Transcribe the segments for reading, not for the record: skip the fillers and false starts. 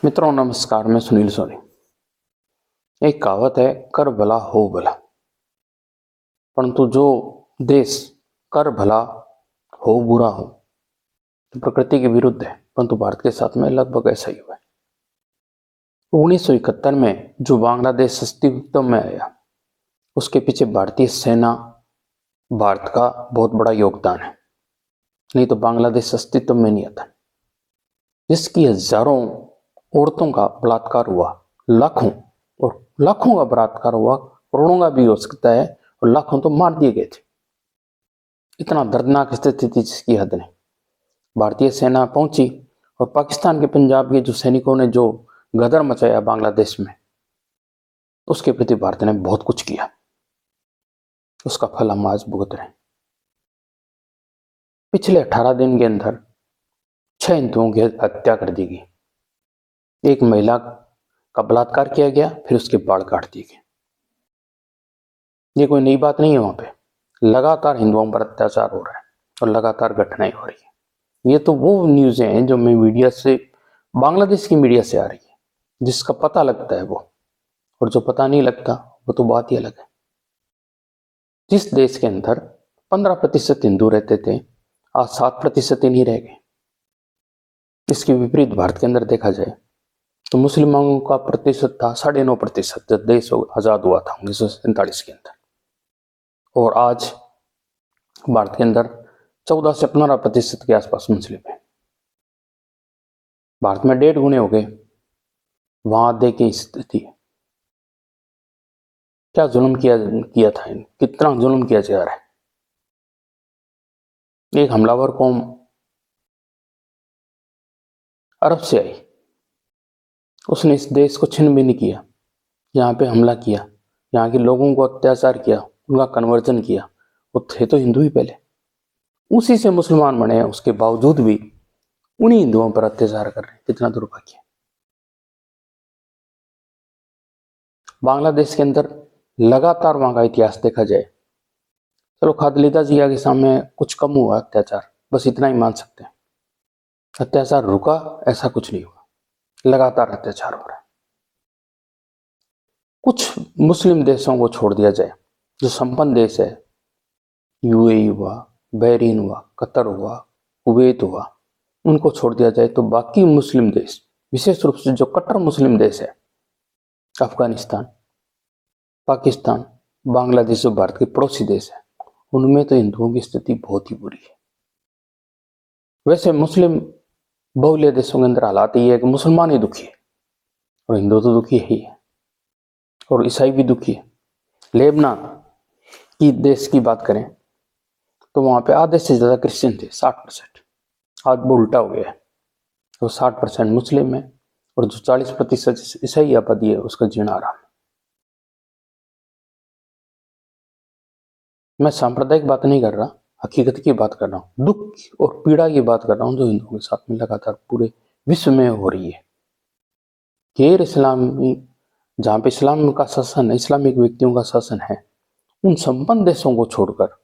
मित्रों नमस्कार, मैं सुनील सोनी। एक कहावत है, कर भला हो भला। परंतु जो देश कर भला हो बुरा हो तो प्रकृति के विरुद्ध है, परंतु भारत के साथ में लगभग ऐसा ही हुआ है। 1971 में जो बांग्लादेश अस्तित्व में आया, उसके पीछे भारतीय सेना, भारत का बहुत बड़ा योगदान है। नहीं तो बांग्लादेश अस्तित्व में नहीं आता। जिसकी हजारों औरतों का बलात्कार हुआ, लाखों का बलात्कार हुआ, करोड़ों का भी हो सकता है, और लाखों तो मार दिए गए थे। इतना दर्दनाक स्थिति थी जिसकी हद नहीं। भारतीय सेना पहुंची और पाकिस्तान के पंजाब के जो सैनिकों ने जो गदर मचाया बांग्लादेश में, उसके प्रति भारत ने बहुत कुछ किया। उसका फल हम आज भुगत रहे हैं। पिछले 18 दिन के अंदर 6 हिंदुओं की हत्या कर दी गई। एक महिला का बलात्कार किया गया, फिर उसके बाल काट दिए गए। ये कोई नई बात नहीं है। वहां पे लगातार हिंदुओं पर अत्याचार हो रहा है और लगातार घटनाएं हो रही है। ये तो वो न्यूज़ हैं जो मैं मीडिया से, बांग्लादेश की मीडिया से आ रही है, जिसका पता लगता है वो, और जो पता नहीं लगता वो तो बात ही अलग है। जिस देश के अंदर 15% हिंदू रहते थे, आज 7% ही नहीं रह गए। इसके विपरीत भारत के अंदर देखा जाए तो मुसलमानों का प्रतिशत था 9.5% जब देश आजाद हुआ था 1947 के अंदर, और आज भारत के अंदर 14 से 15% के आसपास मुस्लिम है। भारत में 1.5 गुने हो गए। वहां देखें स्थिति, क्या जुल्म किया था, कितना जुल्म किया जा रहा है। एक हमलावर कौम अरब से आई, उसने इस देश को छिन्न भी नहीं किया, यहाँ पे हमला किया, यहाँ के लोगों को अत्याचार किया, उनका कन्वर्जन किया। वो थे तो हिंदू ही पहले, उसी से मुसलमान बने हैं, उसके बावजूद भी उन्हीं हिंदुओं पर अत्याचार कर रहे हैं। कितना दुर्भाग्य। बांग्लादेश के अंदर लगातार वहां का इतिहास देखा जाए, चलो खालिदा जिया के सामने कुछ कम हुआ अत्याचार, बस इतना ही मान सकते हैं। अत्याचार रुका, ऐसा कुछ नहीं हुआ, लगातार अत्याचार हो रहा है। कुछ मुस्लिम देशों को छोड़ दिया जाए, जो संपन्न देश है, यूएई हुआ, बहरीन हुआ, कतर हुआ, कुवैत हुआ, उनको छोड़ दिया जाए तो बाकी मुस्लिम देश, विशेष रूप से जो कट्टर मुस्लिम देश है, अफगानिस्तान, पाकिस्तान, बांग्लादेश, जो भारत के पड़ोसी देश है, उनमें तो हिंदुओं की स्थिति बहुत ही बुरी है। वैसे मुस्लिम बहुल्य देशों के अंदर हालात ये है कि मुसलमान ही दुखी है और हिंदू तो दुखी ही है, और ईसाई भी दुखी है। लेबनान की देश की बात करें तो वहां पे आधे से ज्यादा क्रिश्चियन थे, 60%। आज वो उल्टा हो गया है, तो 60% मुस्लिम है और जो 40% ईसाई आबादी है उसका जीना आराम है। मैं सांप्रदायिक बात नहीं कर रहा, हकीकत की बात कर रहा हूँ, दुख और पीड़ा की बात कर रहा हूँ जो हिंदुओं के साथ में लगातार पूरे विश्व में हो रही है। गैर इस्लामी, जहाँ पे इस्लाम का शासन है, इस्लामिक व्यक्तियों का शासन है, उन संपन्न देशों को छोड़कर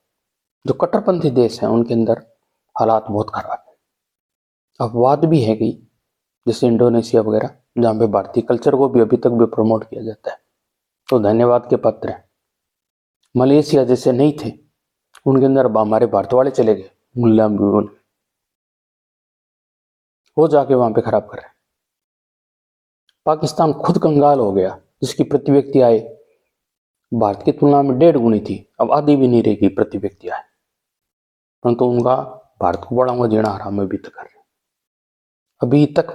जो कट्टरपंथी देश हैं उनके अंदर हालात बहुत खराब है। अपवाद भी है कई, जैसे इंडोनेशिया वगैरह, जहाँ पे भारतीय कल्चर को भी अभी तक भी प्रमोट किया जाता है, तो धन्यवाद के पात्र है। मलेशिया जैसे नहीं थे, उनके अंदर हमारे भारत वाले चले गए, मुल्ला वो जाके वहां पे खराब कर रहे हैं। पाकिस्तान खुद कंगाल हो गया, जिसकी प्रति व्यक्ति आय भारत की तुलना में 1.5 गुनी थी, अब आधी भी नहीं रहेगी प्रति व्यक्ति आय, परंतु उनका भारत को बड़ा हुआ जीना हराम में बीत कर रहे हैं। अभी तक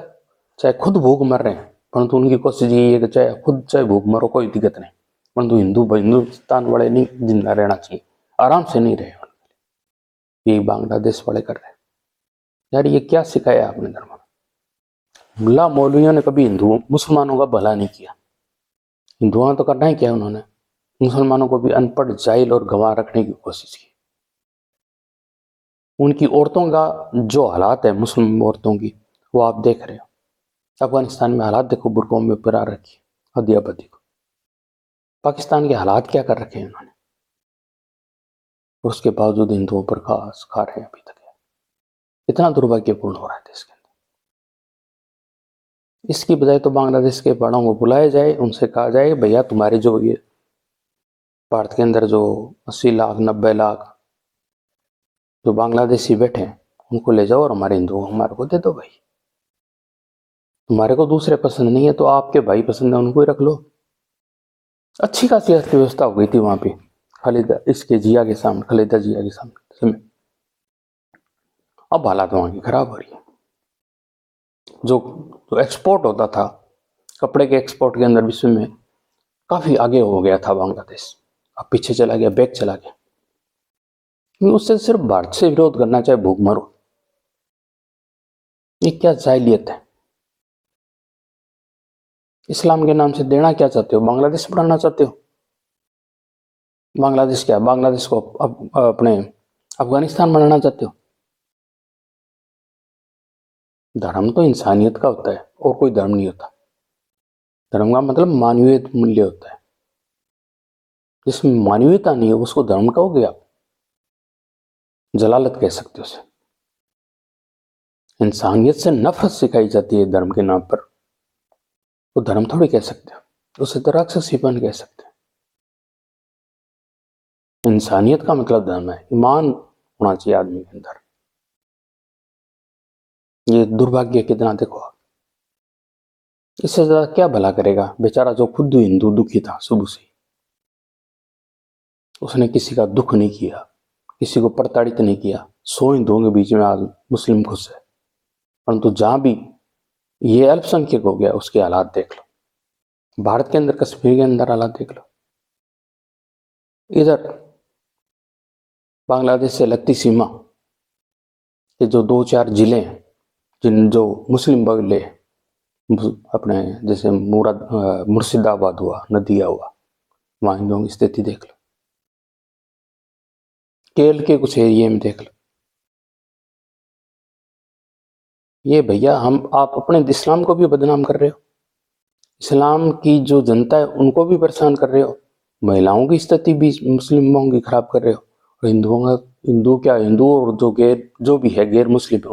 चाहे खुद भूख मर रहे हैं, परंतु उनकी कोशिश यही है कि चाहे भूख मरो, कोई दिक्कत नहीं, परंतु हिंदुस्तान वाले नहीं जिंदा रहना चाहिए, आराम से नहीं रहे। यही बांग्लादेश वाले कर रहे हैं। यार ये क्या सिखाया आपने धर्म में? मुल्ला मौलवियों ने कभी हिंदुओं मुसलमानों का भला नहीं किया। हिंदुओं तो करना ही क्या, उन्होंने मुसलमानों को भी अनपढ़, जाहिल और गंवार रखने की कोशिश की। उनकी औरतों का जो हालात है, मुस्लिम औरतों की, वो आप देख रहे हो। अफगानिस्तान में हालात देखो, बुरकों में पिरा रखी अदियापति को। पाकिस्तान के हालात क्या कर रखे हैं उन्होंने, उसके बावजूद हिंदुओं पर खा रहे हैं अभी तक। इतना दुर्भाग्यपूर्ण हो रहा है देश के अंदर। इसकी बजाय तो बांग्लादेश के बड़ों को बुलाया जाए, उनसे कहा जाए भैया तुम्हारे जो ये भारत के अंदर जो 80 लाख 90 लाख जो बांग्लादेशी बैठे हैं उनको ले जाओ और हमारे हिंदुओं हमारे को दे दो भाई। तुम्हारे को दूसरे पसंद नहीं है तो आपके भाई पसंद है उनको ही रख लो। अच्छी खासी अर्थव्यवस्था हो गई थी वहां पे खालिदा इसके जिया के सामने, खालिदा जिया के सामने। अब हालात वहां की खराब हो रही है। जो जो एक्सपोर्ट होता था, कपड़े के एक्सपोर्ट के अंदर विश्व में काफी आगे हो गया था बांग्लादेश, अब पीछे चला गया, बैक चला गया। उससे सिर्फ भारत से विरोध करना चाहे भूख मरो, ये क्या जाहिलियत है। इस्लाम के नाम से देना क्या चाहते हो, बांग्लादेश बनाना चाहते हो। बांग्लादेश क्या, बांग्लादेश को अपने अफगानिस्तान बनाना चाहते हो। धर्म तो इंसानियत का होता है और कोई धर्म नहीं होता। धर्म का मतलब मानवीय मूल्य होता है, जिसमें मानवीयता नहीं है उसको धर्म कहोगे आप, जलालत कह सकते हो उसे। इंसानियत से नफरत सिखाई जाती है धर्म के नाम पर, वो धर्म थोड़ी कह सकते हो, उसे तो राक्षसीपन कह सकते हो। इंसानियत का मतलब धर्म है, ईमान होना चाहिए आदमी के अंदर। ये दुर्भाग्य कितना देखो आप, इससे ज्यादा क्या भला करेगा बेचारा जो खुद हिंदू दुखी था शुरू से, उसने किसी का दुख नहीं किया, किसी को प्रताड़ित नहीं किया। 100 हिंदुओं के बीच में आज मुस्लिम खुश है, परंतु जहां भी ये अल्पसंख्यक हो गया उसके हालात देख लो। भारत के अंदर, कश्मीर के अंदर हालात देख लो। इधर बांग्लादेश से लगती सीमा के जो 2-4 जिले हैं जिन जो मुस्लिम बगले अपने, जैसे मुर्शिदाबाद हुआ, नदिया हुआ, वहां हिंदुओं की स्थिति देख लो। केरल के कुछ एरिया में देख लो। ये भैया आप अपने इस्लाम को भी बदनाम कर रहे हो, इस्लाम की जो जनता है उनको भी परेशान कर रहे हो, महिलाओं की स्थिति भी मुस्लिमों की खराब कर रहे हो, और हिंदू क्या, हिंदू और जो भी है गैर मुस्लिम है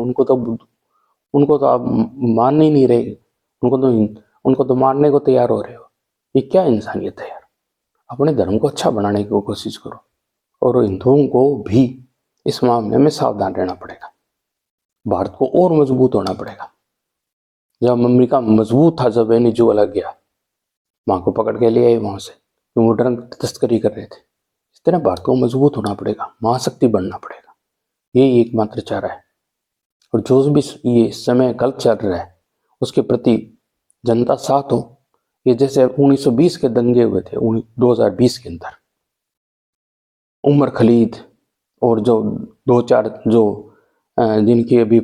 उनको तो आप मान ही नहीं रहे, उनको तो मारने को तैयार हो रहे हो। ये क्या इंसानियत है यार। अपने धर्म को अच्छा बनाने की कोशिश करो, और हिंदुओं को भी इस मामले में सावधान रहना पड़ेगा। भारत को और मजबूत होना पड़ेगा। जब अमेरिका मजबूत था, जब वेनेजुएला गया, वहां को पकड़ के ले आए वहां से, वो ड्रग तस्करी कर रहे थे। इस तरह भारत को मजबूत होना पड़ेगा, महाशक्ति बनना पड़ेगा, यही एकमात्र चारा है। और जो भी ये समय गलत चल रहा है उसके प्रति जनता साथ हो। ये जैसे 1920 के दंगे हुए थे 2020 के अंदर, उमर खलीद और जो 2-4 जो जिनकी अभी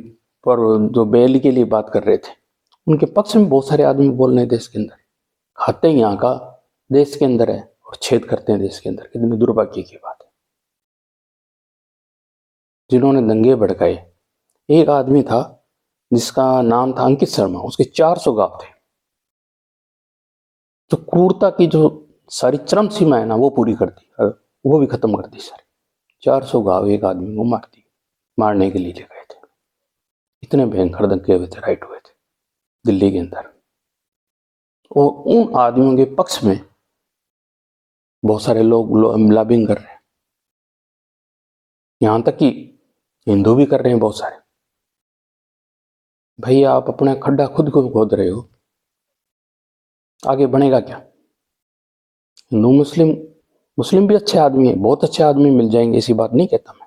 पर जो बेल के लिए बात कर रहे थे, उनके पक्ष में बहुत सारे आदमी बोल रहे हैं। देश के अंदर खाते ही यहाँ का देश के अंदर है और छेद करते हैं देश के अंदर, कितनी दुर्भाग्य की बात है। जिन्होंने दंगे भड़काए, एक आदमी था जिसका नाम था अंकित शर्मा, उसके 400 गांव थे। तो क्रूरता की जो सारी चरम सीमा है ना वो पूरी कर दी, वो भी खत्म कर दी सारी। 400 गांव एक आदमी को मारने के लिए ले गए थे। इतने भयंकर दंगे हुए थे, राइट हुए थे दिल्ली के अंदर। और उन आदमियों के पक्ष में बहुत सारे लोग लॉबिंग कर रहे हैं, यहां तक कि हिंदू भी कर रहे हैं बहुत सारे। भाई आप अपना खड्डा खुद को खोद रहे हो, आगे बढ़ेगा क्या। हिंदू मुस्लिम भी अच्छे आदमी है, बहुत अच्छे आदमी मिल जाएंगे, ऐसी बात नहीं कहता मैं,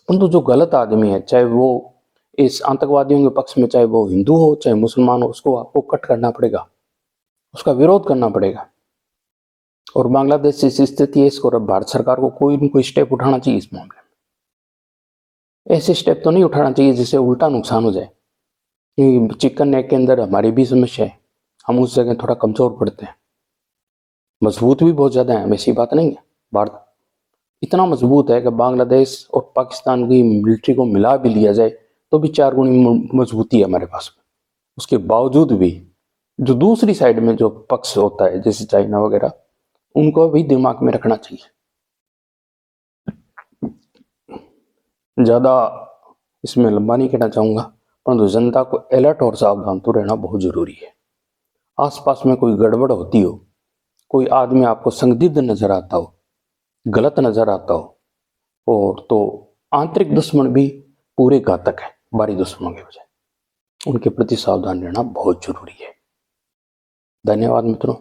परंतु जो गलत आदमी है, चाहे वो इस आतंकवादियों के पक्ष में, चाहे वो हिंदू हो चाहे मुसलमान हो, उसको आपको कट करना पड़ेगा, उसका विरोध करना पड़ेगा। और बांग्लादेश की स्थिति है, इसको भारत सरकार को कोई न कोई स्टेप उठाना चाहिए इस मामले में। ऐसे स्टेप तो नहीं उठाना चाहिए जिससे उल्टा नुकसान हो जाए। चिकन नेक के अंदर हमारी भी समस्या है, हम उस जगह थोड़ा कमजोर पड़ते हैं। मजबूत भी बहुत ज्यादा है, वैसी बात नहीं है। भारत इतना मजबूत है कि बांग्लादेश और पाकिस्तान की मिलिट्री को मिला भी लिया जाए तो भी 4 गुनी मजबूती है हमारे पास में। उसके बावजूद भी जो दूसरी साइड में जो पक्ष होता है, जैसे चाइना वगैरह, उनको भी दिमाग में रखना चाहिए। ज्यादा इसमें लंबा नहीं कहना चाहूंगा, परंतु जनता को अलर्ट और सावधान तो रहना बहुत जरूरी है। आसपास में कोई गड़बड़ होती हो, कोई आदमी आपको संदिग्ध नजर आता हो, गलत नजर आता हो, और तो आंतरिक दुश्मन भी पूरे घातक है बाहरी दुश्मनों के बजाय, उनके प्रति सावधान रहना बहुत जरूरी है। धन्यवाद मित्रों,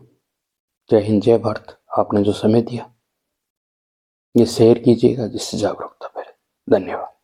जय हिंद, जय भारत। आपने जो समय दिया ये शेयर कीजिएगा जिससे जागरूकता फैले। धन्यवाद।